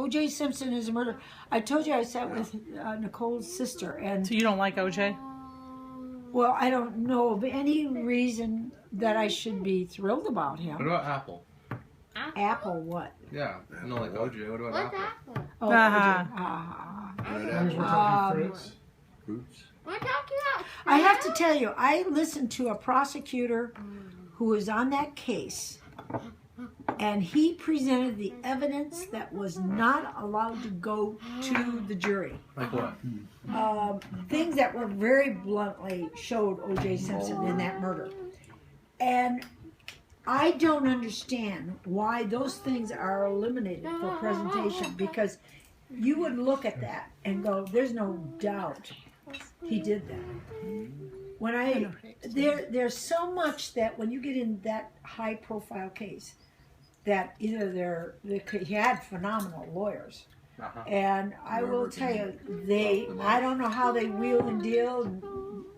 O.J. Simpson is a murderer. I told you I sat with Nicole's sister, and So you don't like OJ? well, I don't know of any reason that I should be thrilled about him. What about Apple? Apple what? Yeah, I know like OJ. What about Apple? Oh, We're talking fruits. I have to tell you, I listened to a prosecutor who was on that case, and he presented the evidence that was not allowed to go to the jury. Like what? Things that were very bluntly showed O.J. Simpson in that murder. And I don't understand why those things are eliminated for presentation, because you would look at that and go, there's no doubt he did that. When there's so much that when you get in that high profile case, that either he had phenomenal lawyers, and I will tell you, I don't know how they wheel and deal, and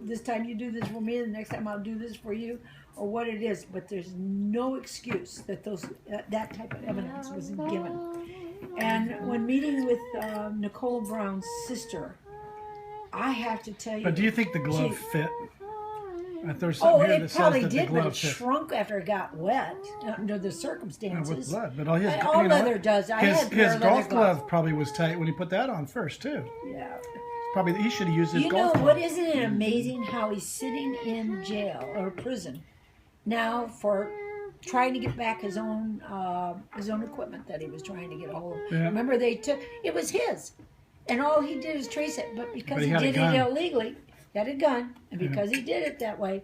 this time you do this for me, and the next time I'll do this for you, or what it is, but there's no excuse that that type of evidence was given. And when meeting with Nicole Brown's sister, I have to tell you. But do you think the glove fit? There's Oh, here it that probably says that did, the but glove it fit. shrunk after it got wet under the circumstances. With blood, but all All leather does. His golf glove probably was tight when he put that on first too. Yeah. Probably he should have used his You golf know glove. what? Isn't it amazing how he's sitting in jail or prison now for trying to get back his own equipment that he was trying to get a hold of. Yeah. Remember, it was his, and all he did is trace it. But because he had a did gun. it illegally, he had a gun, and because he did it that way,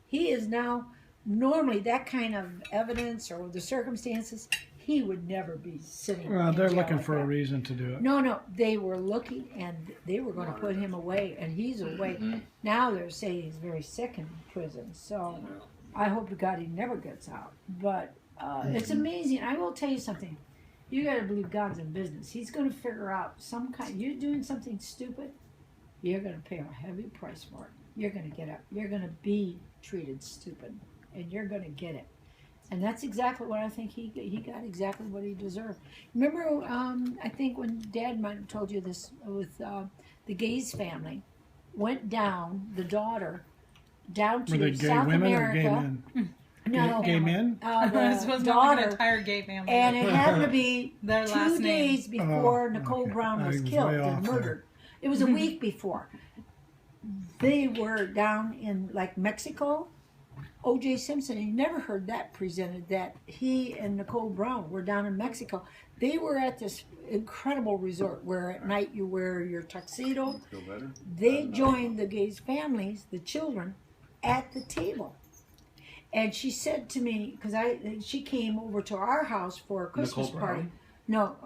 he is now normally that kind of evidence or the circumstances. He would never be sitting. Well, in they're jail looking like for that. a reason to do it. No, they were looking, and they were going to put him away, and he's away. Now they're saying he's very sick in prison, so I hope to God he never gets out. But it's amazing. I will tell you something. You got to believe God's in business. He's going to figure out some kind. You're doing something stupid, you're going to pay a heavy price for it. You're going to get up. You're going to be treated stupid, and you're going to get it. And that's exactly what I think he got exactly what he deserved. Remember, I think when Dad might have told you this with the Gaze family, went down, the daughter, down Were they to gay South women America. or gay men? No, Gay men? This The was not like an daughter, entire gay family. and it happened to be Their last 2 name. days before Oh, Nicole okay. Brown I was was killed way and off there. murdered. It was a week before. They were down in like Mexico. O.J. Simpson, he never heard that presented, that he and Nicole Brown were down in Mexico. They were at this incredible resort where at night you wear your tuxedo. They joined the Gaze families, the children, at the table. And she said to me, because she came over to our house for a Christmas Nicole party. Brown? No,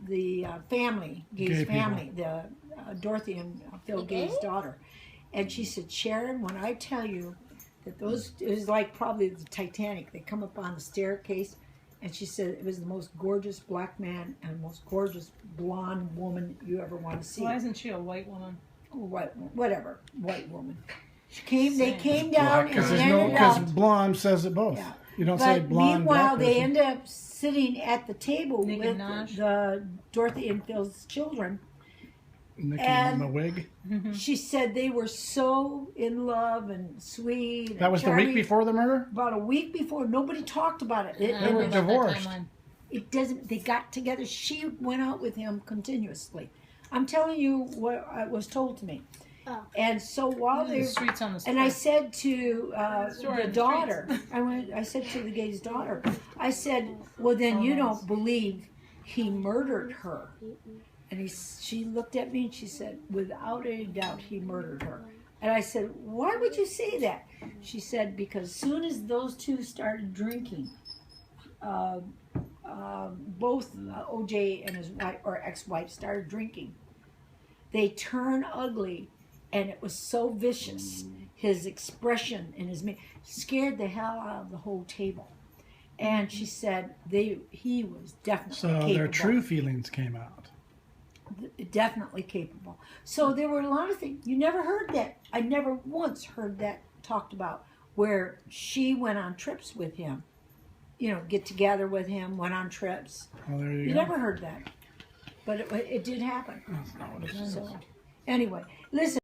the family, Gaze Gay family, the Dorothy and Phil Gaze's daughter. And she said, Sharon, when I tell you that it was like probably the Titanic. They come up on the staircase, and she said it was the most gorgeous black man and the most gorgeous blonde woman you ever want to see. Why isn't she a white woman? White woman. They came down and Because ended up. blonde says it both. Yeah. You don't say But blonde. meanwhile, black they person. ended up sitting at the table Nicki with Minaj? the Dorothy and Phil's children. Nicki and- in the wig. She said they were so in love and sweet. That was the week before the murder. About a week before, nobody talked about it. I don't They know were about that divorced. timeline. It doesn't. They got together. She went out with him continuously. I'm telling you what was told to me. Oh. And so while The they streets on the and I street. said to Store the in the daughter, I said to the Gaze's daughter, I said, well then you don't believe he murdered her. And she looked at me and she said, without any doubt, he murdered her. And I said, why would you say that? She said, because as soon as those two started drinking, both O.J. and his wife or ex-wife started drinking, they turned ugly, and it was so vicious. His expression and scared the hell out of the whole table. And she said he was definitely So capable. their true feelings came out. Definitely capable. So there were a lot of things. You never heard that. I never once heard that talked about where she went on trips with him. You know, get together with him, went on trips. Well, there you You go. never heard that. but it did happen. That's not what it is. So, anyway, listen.